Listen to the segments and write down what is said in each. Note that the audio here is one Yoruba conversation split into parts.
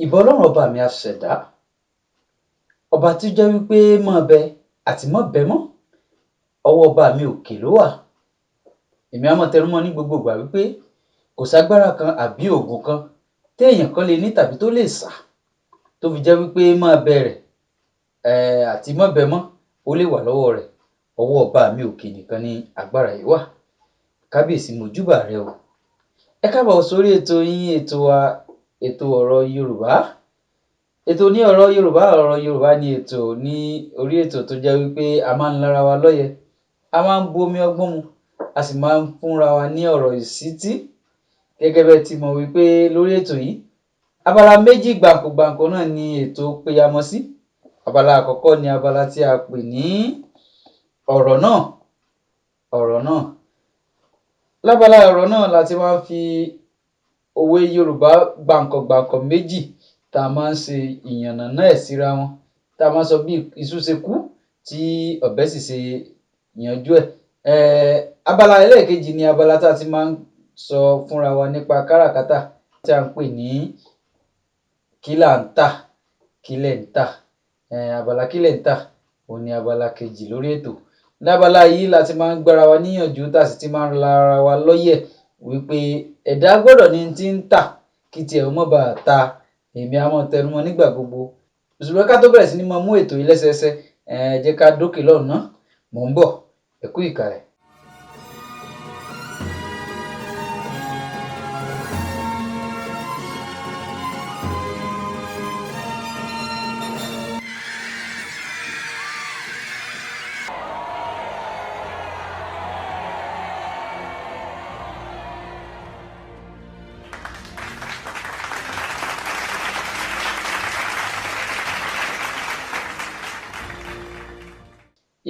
ìbà Ọlọ́run ọba mi aṣẹ̀dá, ọba tí ó jẹ́ wípé mọ́ bẹ àti mọ́ bẹ mọ́, ọwọ́ ọba mi òkè ló wà. Èmi á máa tẹnumọ́ ní gbogbo ìgbà wípé kò ságbára kan àbí ògo kan téèyàn kan lè ní tàbí tó lè sà tó fi jẹ́ wípé mọ́ bẹ rẹ̀ àti mọ́ bẹ mọ́ ó lè wà lọ́wọ́ rẹ̀. Ọwọ́ ọba mi òkè nìkan ni agbára yìí wà. Kábíyèsí mojúbà rẹ o. Ẹ káàbọ̀ sórí ètò yín, ètò wa, ètò ọ̀rọ̀ Yorùbá. Ètò ní ọ̀rọ̀ Yorùbá, ọ̀rọ̀ Yorùbá ni ètò ní orí ètò tó jẹ́ wípé a máa ń lára wa lọ́yẹ, a máa ń bu omi ọgbọ́n mu, a sì máa ń fúnra wa ní ọ̀rọ̀ ìṣítí. Gẹ́gẹ́ bẹ́ẹ̀ ti mọ̀ wípé lórí ètò yìí, abala méjì gbàǹkọ̀gbàǹkọ̀ náà ni ètò péyamọ́ sí. Abala àkọ́kọ́ ni abala tí a pè ní ọ̀rọ̀ náà. Ọ̀rọ̀ náà. Lábala ọ̀rọ̀ náà la ti máa ń fi òwe Yorùbá gbàǹkọ̀gbàǹkọ̀ méjì tá a máa ń ṣe ìyànnàná ẹ̀ síra wọn, tá a máa ń sọ bí iṣu ṣe kú tí ọ̀bẹ sì ṣe yanjú ẹ̀. Abala ẹlẹ́ẹ̀kejì ni abala tá a ti máa ń sọ fúnra wa nípa káràkátà tí a ń pè ní kí là ń tà, kí lẹ̀ ń tà. Abala kí lẹ̀ ń tà òun ni abala kejì lórí ètò. Lábala yìí la ti máa ń gbára wa níyànjú tá a sì ti máa ń la ara wa lọ́yẹ̀ wípé ẹ̀dá gbọ́dọ̀ ní tí ń tà kí tiẹ̀ ó má baà ta. Èmi á máa tẹnumọ́ nígbà gbogbo. Ṣùgbọ́n ká tó bẹ̀rẹ̀ sí ní máa mú ètò yìí lẹ́sẹẹsẹ, ẹ jẹ́ ká dókè lọ́hùn ná. Mò ń bọ̀, ẹ kú ìkàlẹ̀.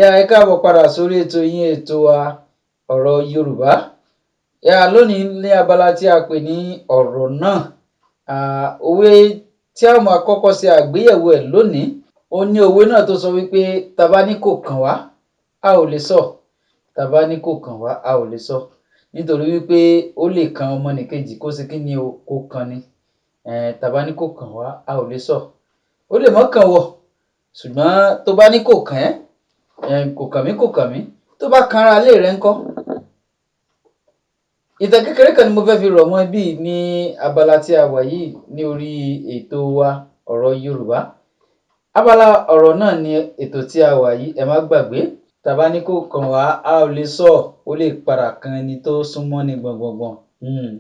Ẹ káàbọ̀ padà sórí ètò yín, ètò wa ọ̀rọ̀ Yorùbá. Lónìí ní abala tí a pè ní ọ̀rọ̀ náà. Òwe tí a máa kọ́kọ́ ṣe àgbéyẹ̀wò ẹ̀ lónìí, ó ní òwe náà tó sọ wípé tá bá ní kò kàn wá, a ò lè sọ. Tá bá ní kò kàn wá, a ò lè sọ. Nítorí wípé ó lè kan ọmọnìkejì kó ṣe kí ni o, kó kan ni. Tá bá ní kò kàn wá, a ò lè sọ. Ó lè mọ́ kàn wọ̀, ṣùgbọ́n tó bá ní kò kàn ẹ́, kò kàn mí kò kàn mí, tó bá kan ara ilé rẹ ńkọ́? Ìtàn kékeré kan ni mo fẹ́ fi rọ̀ mọ́ ibí ní abala tí a wà yìí ní orí ètò wa ọ̀rọ̀ Yorùbá. Abala ọ̀rọ̀ náà ni ètò tí a wà yìí, ẹ má gbàgbé. Tá bá ní kò kàn wá, a ò lè sọ. Ó lè padà kan ẹni tó súnmọ́ ni gbọ̀ngbọ̀ngbọ̀n.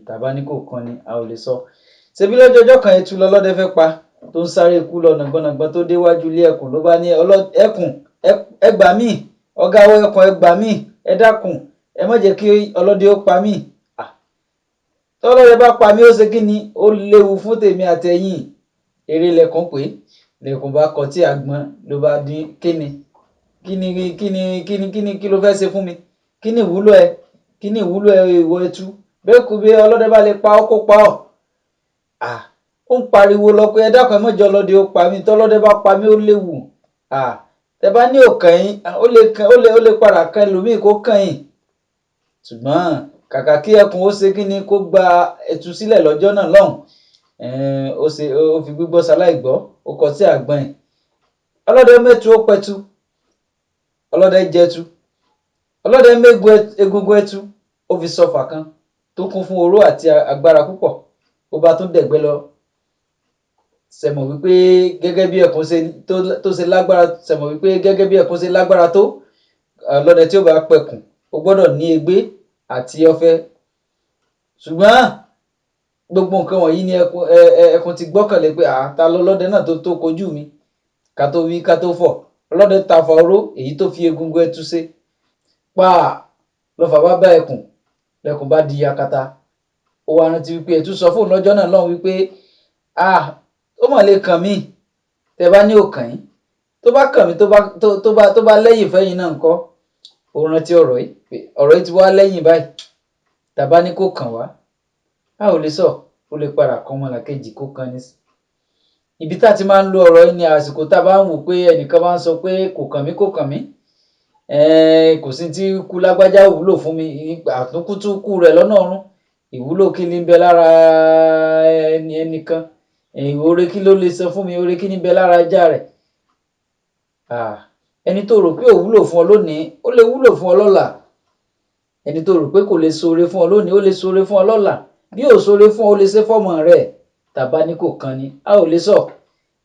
Tá bá ní kò kan ni, a ò lè sọ. Ṣebí lọ́jọ́ ọjọ́ kan etu lọlọ́dẹ fẹ́ pa tó ń sáré ikú lọ nàgbọnnàgbọ̀n tó déwájú ilé ẹkùn ló bá ní ẹkùn ẹ gbà mí, ọ̀gá wa ẹkùn ẹ gbà mí, ẹ dákun, ẹ má jẹ́ kí ọlọ́dẹ ó pa mí. Tọ́lọ́dẹ bá pa mí ó ṣe kí ni? Ó léwu fún tèmi àtẹ̀yìn. Eré lẹkùn pé lẹkùn bá kọ tí àgbọn ló bá dín kíni kí ló fẹ́ ṣe fún mi? Kí ni ìwúlò ẹ? Kí ni ìwúlò ẹ ìwọ ẹtu? Bẹ́ẹ̀ kú bí ọlọ́dẹ bá lè pa ọ́ kó pa ọ́. Ó ń pariwo lọ pé ẹ dákun ẹ má jẹ́ ọlọ́dẹ ó pa mí, tọ́lọ́dẹ bá pa mí ó léwu. Tẹ bá ní òkàn yín, ó lè padà kan ẹlòmíì kó kàn yín. Ṣùgbọ́n kàkà kí ẹkùn ó ṣe kí ni kó gba ẹtu sílẹ̀ lọ́jọ́ náà lọ́hùn. Ó fi gbígbọ́ ṣaláìgbọ́, ó kọ sí àgbọn ẹ̀. Ọlọ́dẹ mẹ́tu ó pẹtu, ọlọ́dẹ jẹtu, ọlọ́dẹ mégungun ẹtu, ó fi sọfà kan tó kún fún oró àti agbára púpọ̀. Ó bá tún dẹ̀gbẹ́ lọ. Ṣẹ̀mọ̀ wípé gẹ́gẹ́ bí ẹkùn ṣe lágbára, ṣẹ̀mọ̀ wípé gẹ́gẹ́ bí ẹkùn ṣe lágbára tó, ọlọ́dẹ tí ó bá pẹ̀kùn ó gbọ́dọ̀ ní egbé àti ọ̀fẹ́. Ṣùgbọ́n gbogbo nǹkan wọ̀nyí ni ẹkùn ti gbọ́kànlé pé ta lọlọ́dẹ náà tó kojú mi. Ká tó wí ká tó fọ̀, ọlọ́dẹ tafà oró èyí tó fi egungun ẹtu ṣe. Lọ́fà bá bá ẹkùn, lẹkùn bá di yakata. Ó wá rántí wípé ẹtu sọ fún lọ́jọ́ náà lọ́hùn wípé ó mà lè kàn mí. Tẹ bá ní òkàn yín, tó bá kàn mí tó bá lẹ́yìn fẹ́yìn náà ńkọ́? Ó rántí ọ̀rọ̀ yìí pé ọ̀rọ̀ yìí ti wá lẹ́yìn báyìí. Tá bá ní kò kàn wá, a ò lè sọ. Ó lè padà kan ọmọlàkejì kó kan ní. Ibi tá ti máa ń lo ọ̀rọ̀ yìí ni àsìkò tá bá ń wò pé ẹnìkan bá ń sọ pé kò kàn mí kò kàn mí. Kò sí tí kú lágbájá wúlò fún mi, àtúnkútú kú rẹ̀ lọ́nà ọ̀run. Ìwúlò kí ni ń bẹ lára ẹnìkan? oore kí ló lè san fún mi, oore kí ní bẹ lára ajá rẹ̀. Ẹni tó rò pé ò wúlò fún ọ lónìí ó lè wúlò fún ọ lọ́la. Ẹni tó rò pé kò lè ṣoore fún ọ lónìí ó lè ṣoore fún ọ lọ́la. Bí ò ṣoore fún ọ ó lè ṣe fọ́mọ rẹ̀. Tàbá ní kò kan ni a ò lè sọ,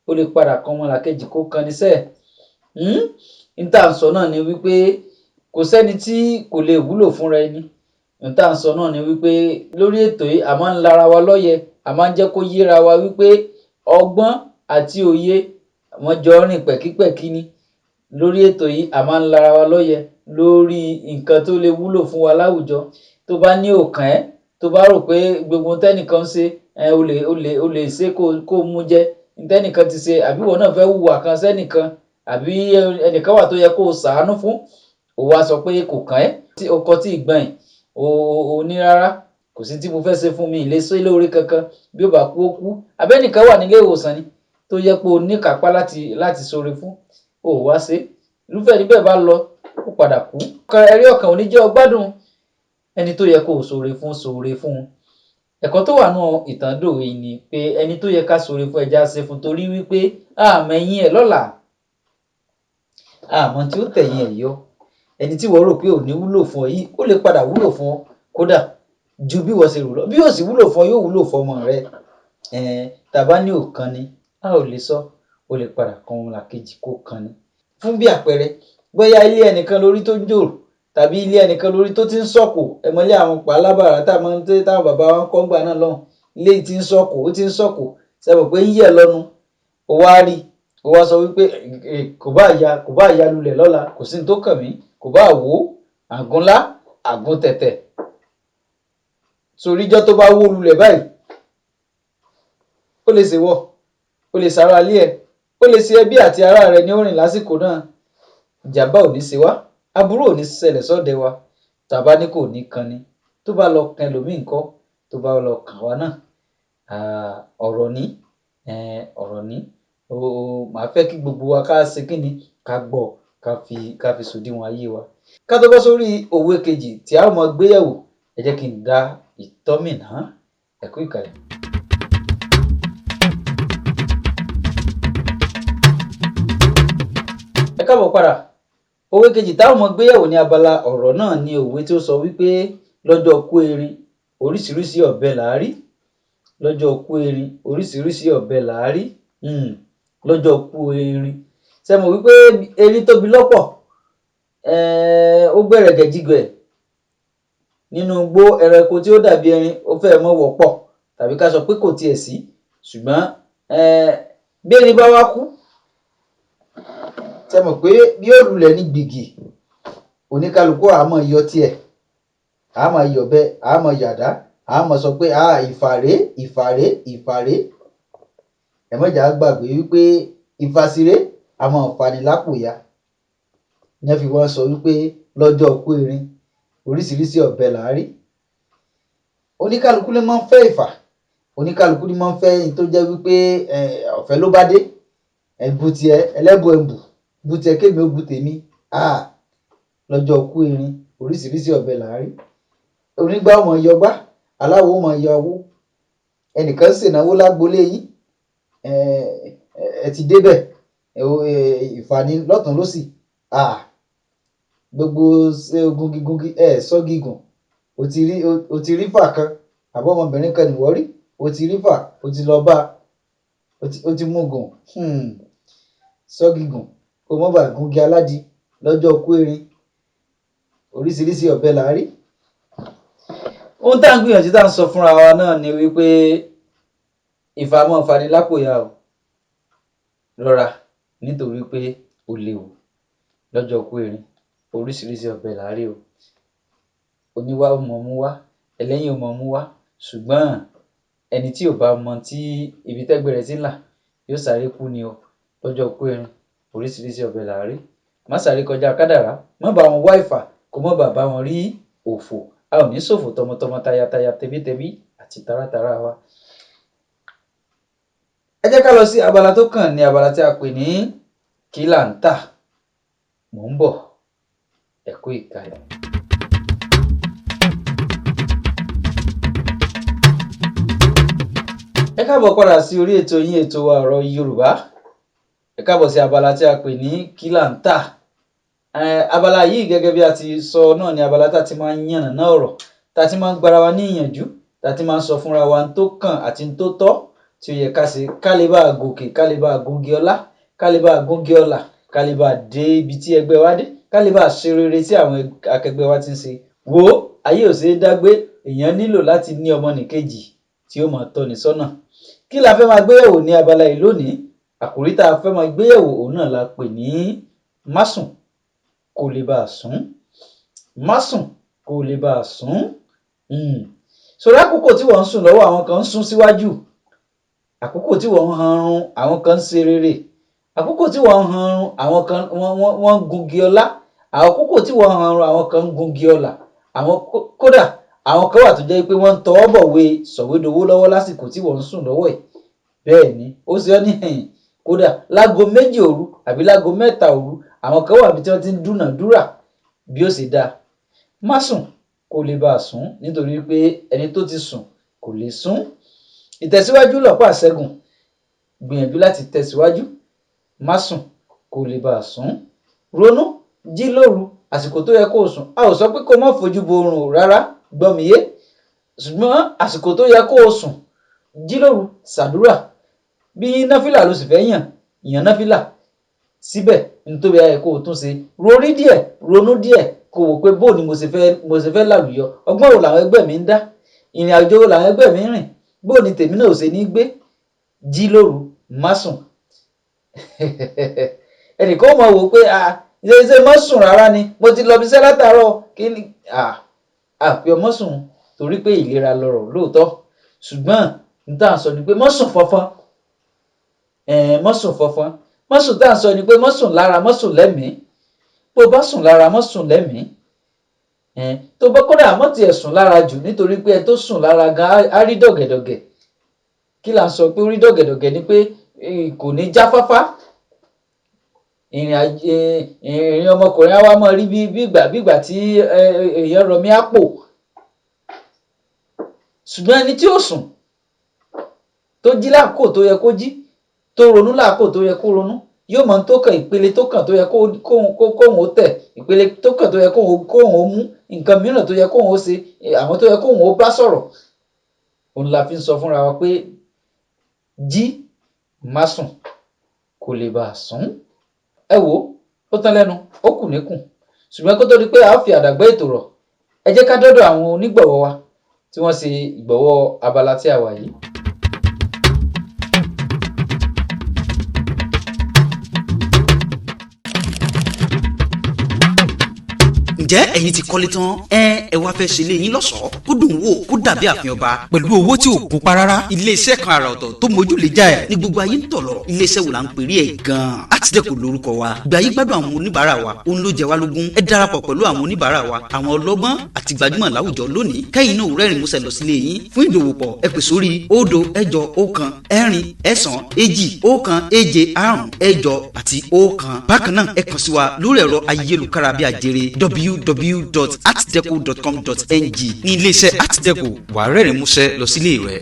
ó lè padà kan ọmọlàkejì kó kan ni sẹ́ẹ̀. N tá à ń sọ náà ni wípé kò sẹ́ni tí kò lè wúlò fúnra ẹni. N tá à ń sọ náà ni wípé lórí ètò yìí a máa ń lara wa lọ́yẹ, a máa ń jẹ́ kó yéra wa wípé ọgbọ́n àti òye wọ́n jọ rìn pẹ̀kípẹ̀kí ni. Lórí ètò yìí a máa ń lara wa lọ́yẹ lórí nǹkan tó lè wúlò fún wa láwùjọ. Tó bá ní òkàn ẹ́, tó bá rò pé gbogbo tẹ́nìkan ń ṣe o lè ṣe kó mú jẹ tẹ́nìkan ti ṣe, àbí ìwọ náà fẹ́ hùwà kan sẹ́nìkan, àbí ẹnìkan wà tó yẹ kó o ṣàánú fún, ó wá sọ pé kò kàn ẹ́, tí o kọ tí ìgbọ̀n ẹ̀ o ní rárá kò sí tí mo fẹ́ ṣe fún mi ìlé ṣe lóore kankan, bí ó bá kú ó kú. Àbẹ́nìkan wà nílé ìwòsàn ni tó yẹ pé o ní kápá láti ṣoore fún, ó wá ṣe. Irúfẹ́ níbẹ̀ bá lọ ó padà kú. Ẹ̀rí ọkàn ò ní jẹ́ ọgbádùn ẹni tó yẹ kó o ṣoore fún. Ẹ̀kọ́ tó wà nínú ìtàn dòwe ni pé ẹni tó yẹ ká ṣoore fún ẹja ṣe fún, torí wípé àmẹ̀yìn ẹ̀ lọ́la, àmọ́ tí ó tẹ̀yìn ẹ̀ yọ. Ẹni tí wọ́n rò pé ò ní wúlò fún ọ yìí ó lè padà wúlò fún ọ kódà ju bí wọ́n ṣe rò lọ. Bí ó sì wúlò fún ọ yóò wúlò fún ọmọ rẹ. Tàbá ní òkan ni a ò lè sọ, ó lè padà kan ọmọlàkejì kó kan ni. Fún bí àpẹẹrẹ, bóyá ilé ẹnìkan lórí tó ń jò, tàbí ilé ẹnìkan lórí tó ti ń sọ̀kò. Ẹmọlé àwọn pàlábàrà táwọn bàbá wọn kọ́ gbà náà lọ́hùn. Ilé yìí ti ń sọ̀kò, ó ti ń sọ̀kò, sẹ́mọ̀ pé ń yẹ̀ lọ́nu. Ó wá rí, ó wá sọ wípé kò bá ya lulẹ̀ lọ́la, kò sí ní tó kàn mí, kò bá wò àgúnlá àgún tẹ̀tẹ̀. Soríjọ́ tó bá wó lulẹ̀ báyìí, ó lè ṣèwọ̀, ó lè sára ilé ẹ̀, ó lè ṣe ẹbí àti ará rẹ̀ ní orin lásìkò náà. Ìjàmbá ò ní ṣe wá, aburú ò ní ṣẹlẹ̀ sọ́dẹ̀ wa. Tàbá ní kò ní kan ni, tó bá lọ kan ẹlòmíì ńkọ́, tó bá lọ kàn wá náà. Ọ̀rọ̀ ní màá fẹ́ kí gbogbo wa ká ṣe kíni, ká gbọ́, ká fi sòdiwọ̀n ayé wa. Ká tó bọ́ sórí òwe kejì tí a ó máa gbé yẹ̀wò, ẹ jẹ́ kí n dá ìtọ́mìnà. Ẹ kú ìkàlẹ̀. Ẹ káàbọ̀ padà. Òwe kejì tá ó máa gbé yẹ̀wò ní abala ọ̀rọ̀ náà ni òwe tí ó sọ wípé lọ́jọ́ kú erin oríṣiríṣi ọ̀bẹ là á rí. Lọ́jọ́ kú erin oríṣiríṣi ọ̀bẹ là á rí. Lọ́jọ́ kú erin. Ṣé mọ̀ wípé erin tóbi lọ́pọ̀, ó gbẹ̀rẹ̀gẹ̀jigẹ̀ nínú igbó. Ẹranko tí ó dàbí erin ó fẹ́ mọ́ wọ́pọ̀, tàbí ká sọ pé kò tiẹ̀ sí. Ṣùgbọ́n bí erin bá wá kú, ṣé mọ̀ pé bí ó lulẹ̀ ní gbìgì, oníkálukú á máa yọ tiẹ̀, á máa yọ̀bẹ, á máa yàdá, á máa sọ pé ìfàré. Ẹ má jà á gbàgbé wípé ìfàsíré a máa fani lápò ya. Ní ẹ fi wá sọ wípé lọ́jọ́ kú erin oríṣiríṣi ọ̀bẹ là á rí. Oníkálukú ló máa ń fẹ́ ìfà, oníkálukú ló máa ń fẹ́ ẹni tó jẹ́ wípé ọ̀fẹ́ ló bá dé. Ẹ̀bù tiẹ̀ ẹlẹ́bù ẹ̀bù, bù tiẹ̀ kémi ó bù tèmi. Lọ́jọ́ kú erin oríṣiríṣi ọ̀bẹ là á rí. Onígbá ó máa yọgbá, aláwo ó máa yọ awó. Ẹnìkan ṣènáwó lágbolé yín, ẹ ti débẹ̀, ìfàní lọ́tùn lósì. Gbogbo gungi sọ gígùn, o ti rí fà kan, àbọ̀ ọmọbìnrin kan nìwọ́ rí, o ti rí fà, o ti lọ bá, o ti mú gùn. Sọ gígùn kó mọ́ bá gungi aládìí. Lọ́jọ́ kú erin oríṣiríṣi ọ̀bẹ là á rí. Ohun tá à ń gbìyànjú tá à ń sọ fúnra wa náà ni wípé ìfà máa fani lápò ya o. Rọra, nítorí pé ó léwu. Lọ́jọ́ kú erin oríṣiríṣi ọ̀bẹ là á rí o. Oníwá ó mọ̀ mú wá, ẹlẹ́yìn ó mọ̀ mú wá. Ṣùgbọ́n ẹni tí ò bá mọ tí ibi tẹ́gbẹ́ rẹ̀ sí là yóò sáré kú ni o. Lọ́jọ́ kú erin oríṣiríṣi ọ̀bẹ là á rí. Má sáré kọjá kádàrá, má bá wọn wá ìfà, kó má bá wọn rí òfò. A ò ní ṣòfò tọmọtọmọ, tayátayá, tẹbítẹbí àti tarátará wa. Ẹ jẹ́ ká lọ sí abala tó kàn, ní abala tí a pè ní kí là ń tà. Mò ń bọ̀. Ẹ kú ìkàlẹ̀. Ẹ káàbọ̀ padà sí orí ètò yín, ètò wa ọ̀rọ̀ Yorùbá. Ẹ káàbọ̀ sí abala tí a pè ní kí là ń tà. Abala yìí gẹ́gẹ́ bí a ti sọ náà ni abala tá ti máa ń yànnàná ọ̀rọ̀, tá ti máa ń gbára wa ní ìyànjú, tá ti máa ń sọ fúnra wa n tó kàn àti n tó tọ́ tí ó yẹ ká ṣe ká lè bá gòkè, ká lè bá gúngi ọlá, ká lè bá gúngi ọlà, ká lè bá dé ibi tí ẹgbẹ́ wa dé, ká lè bá ṣe rere tí àwọn akẹgbẹ́ wa ti ń ṣe. Wò ó, ayé ò ṣeé dá gbé, èèyàn nílò láti ní ọmọnìkejì tí ó máa tọ́ni sọ́nà. Kí la fẹ́ máa gbéyẹ̀wò ní abala yìí lónìí? Àkòrí tá a fẹ́ máa gbéyẹ̀wò òun náà la pè ní má sùn kó lè bá sùn. Má sùn kó lè bá sùn. Sórí àkókò tí wọ́n ń sùn lọ́wọ́, àwọn kan ń sún síwájú. Àkókò tí wọ́n ń hanrun, àwọn kan ń ṣe rere. Àkókò tí wọ́n ń hanrun, àwọn kan wọ́n ń gungi ọlá. Àkókò tí wọ́n ń hanrun, àwọn kan ń gungi ọlà. Kódà àwọn kan wà tó jẹ́ pé wọ́n ń tọwọ́ bọ̀wé sọ̀wédowó lọ́wọ́ lásìkò tí wọ́n ń sùn lọ́wọ́ ẹ̀. Bẹ́ẹ̀ ni, ó ṣe ọ́ ní ẹ̀yìn. Kódà lágo 2 òru àbí lágo 3 òru, àwọn kan wà bí tí wọ́n ti ń dúnàádúrà bí ó ṣe dáa. Má sùn kó lè bá sùn, nítorí pé ẹni tó ti sùn kò lè sùn. Ìtẹ̀síwájú lọ̀pá ṣẹ́gun. Gbìyànjú láti tẹ̀síwájú. Má sùn kó lè bá sùn. Ronú, jí lóru, àsìkò tó yẹ kó o sùn. A ò sọ pé kó má fojú bo oorun o rárá, gbọ́ mi yé. Ṣùgbọ́n àsìkò tó yẹ kó o sùn, jí lóru, ṣàdúrà. Bí náfìlà ló sì fẹ́ yàn náfìlà. Síbẹ̀ ní tó yẹ kó o tún ṣe. Rorí díẹ̀, ronú díẹ̀, kó wò pé bó ni mo ṣe fẹ́ lálùyọ. Ọgbọ́n wo làwọn ẹgbẹ́ mi ń dá? Ìrìn àjò wo làwọn ẹgbẹ́ mi ń rìn? Bó ni tèmi náà ò ṣe ní gbé? Jí lóru, má sùn. Ẹnìkan ó mọ̀ wò pé ṣe má sùn rárá ni, mo ti lọ bí iṣẹ́ látàárọ̀, kí ni? Àpè ọmọ sùn torí pé ìlera lọrọ̀ lóòótọ́. Ṣùgbọ́n n tá à ń sọ ni pé má sùn fọnfọn. Má sùn fọnfọn. Má sùn tá à ń sọ ni pé má sùn lára, má sùn lẹ́mìí. Bó bá sùn lára, má sùn lẹ́mìí. Tó bá kódà má tiẹ̀ sùn lára jù, nítorí pé ẹ tó sùn lára gan á rí dọ̀gẹ̀dọ̀gẹ̀. Kí là ń sọ pé ó rí dọ̀gẹ̀dọ̀gẹ̀ ni pé kò ní jáfáfá. Ìrìn ọmọkùnrin á wá mọ́ rí bí ìgbà tí èèyàn rọmí àpò. Ṣùgbọ́n ẹni tí ó sùn, tó jí láàkókò tó yẹ kó jí, tó ronú láàkókò tó yẹ kó ronú, yóò mọ tó kàn, ìpele tó kàn tó yẹ kóhun ó tẹ̀, ìpele tó kàn tó yẹ kóhun ó mú, nǹkan mìíràn tó yẹ kóhun ó ṣe, àwọn tó yẹ kóhun ó bá sọ̀rọ̀. Òun la fi ń sọ fúnra wa pé jí, má sùn kó lè bá sùn. Ẹ wò ó tán lẹ́nu, ó kù níkùn. Ṣùgbọ́n kó tó di pé a fi àdàgbà ètò rọ̀, ẹ jẹ́ ká dọ́dọ̀ àwọn onígbọ̀wọ́ wa tí wọ́n ṣe ìgbọ̀wọ́ abala tí a wà yìí. Ǹjẹ́ ẹ̀yin ti kọ́lé tán? Ẹ wá fẹ́ ṣe ilé yín lọ́ṣọ̀ọ́ kó dùn wò kó dàbí ààfin ọba pẹ̀lú owó tí ò kún pa rárá. Iléeṣẹ́ kan àrà ọ̀tọ̀ tó mójú lè já ẹ̀ ní gbogbo ayé ń tọ̀ lọ. Iléeṣẹ́ wo la ń pèrè ẹ̀ gan-an? Artdeco lórúkọ wa. Ìgbà yí gbádùn àwọn oníbàárà wa, òun ló jẹ wá lógún. Ẹ darapọ̀ pẹ̀lú àwọn oníbàárà wa, àwọn ọlọ́gbọ́n àti gbajúmọ̀ láwùjọ lónìí. Kẹ́yìn náà rẹ́rìn músẹ́ lọ sílé yín. Fún ìdòwòpọ̀ ẹ pè sórí 0 8 1 4 9 2 1 7 8 àti 1. Bákan náà ẹ kàn sí wa lórí ẹ̀rọ ayélujára bí ajere www.artdeco.com.ng ní iléeṣẹ́ Artdeco wà rẹ́rìn músẹ́ lọ sílé rẹ̀.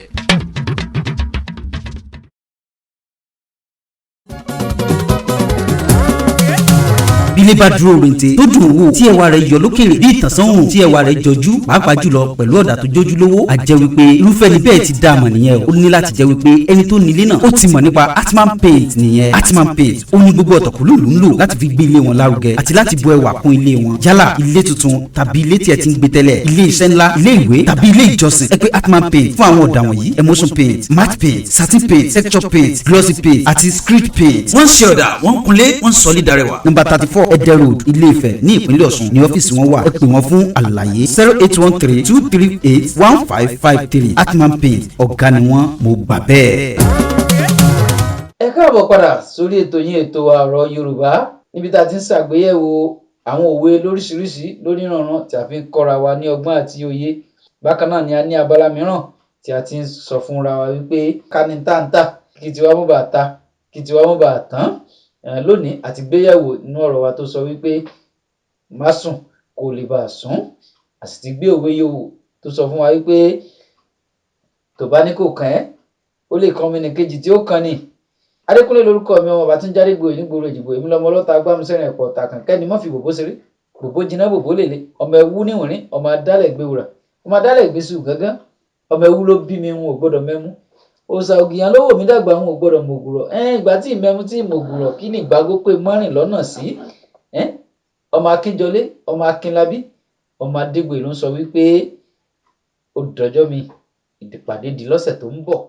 bílé bá dúró rente tó dùn wò tí ẹwà rẹ̀ yọ lókèrè bí ìtànsán òrùn tí ẹwà rẹ̀ jọjú pàápàá jùlọ pẹ̀lú ọ̀dà tó jójú lówó àjẹ́ wípé irúfẹ́ ni bẹ́ẹ̀ ti dáàmọ̀ nìyẹn o. Ó ní láti jẹ́ wípé ẹni tó nílé náà ó ti mọ̀ nípa Atman Paint nìyẹn. Atman Paint ó ní gbogbo ọ̀tọ̀kùlú ló ń lò láti fi gbé ilé wọn lárugẹ àti láti bu ẹwà kún ilé wọn. Yálà ilé tuntun tàbí ilé tí ẹ ti ń gbé tẹ́lẹ̀, ilé iṣẹ́ ńlá, ilé ìwé tàbí ilé ìjọsìn, ẹ pè Atman Paint fún àwọn ọ̀dà wọ̀nyí: emulsion paint, matte paint, satin paint, texture paint, glossy paint àti script paint. Wọ́n ṣe ọ̀dà, wọ́n kunlé, wọ́n sọ ní darẹwà. Number 34 Ẹdẹ Road, Ilé-Ifẹ̀ ní ìpínlẹ̀ Ọ̀ṣun ní ọ́fíìsì wọn wà. Ẹ pè wọ́n fún àlàyé 08132381553. Atman Paint ọ̀gá ni wọ́n, mo gbà bẹ́ẹ̀. Ẹ káàbọ̀ padà sórí ètò yín, ètò ọ̀rọ̀ Yorùbá, níbi tá a ti ń ṣàgbéyẹ̀wò àwọn òwe lóríṣiríṣi lóníranran tí a fi ń kọ́ra wa ní ọgbọ́n àti òye. Bákan náà ni a ní abala mìíràn tí a ti ń sọ fúnra wa wípé ká ní táǹtà kí tiwa mú bàa ta, kí tiwa mú bàa tán. Lónìí àti gbéyẹ̀wò inú ọ̀rọ̀ wa tó sọ wípé má sùn kó lè bá sùn. A sì ti gbé òwe yòówù tó sọ fún wa wípé tó bá ní kò kàn ẹ́, ó ó lè kan mi nìkejì tí ó kan ni. Adékúnlé lórúkọ mi, ọmọ Bàtúnjá Adégbòye nígboro Èjìgbò, èmi lọmọ ọlọ́ta agbámúsẹ́rìn ẹ̀pọ̀ ọ̀tà kànkẹ́ni mọ́ fi bòbó ṣeré, bòbó jiná bòbó lèlé, ọmọ ẹwú níwìnrín, ọmọ adálẹ̀ gbéwùrà, ọmọ adálẹ̀ gbésù gángan, ọmọ ẹwú ló bí mi, n ò gbọ́dọ̀ mẹ́mú, òòsà ògìyàn ló wò mí dàgbà, n ò gbọ́dọ̀ mògùrọ̀, ìgbà tí ìmẹ́mú tí mògùrọ̀ kí ni ìgbàgbó pé mọ́rìn lọ́nà sí. Ọmọ Akínjọlé, ọmọ Akínlábí, ọmọ Adégbòye ló ń sọ wípé ó dọjọ́ mi, ìpàdé di lọ́sẹ̀ tó ń bọ̀.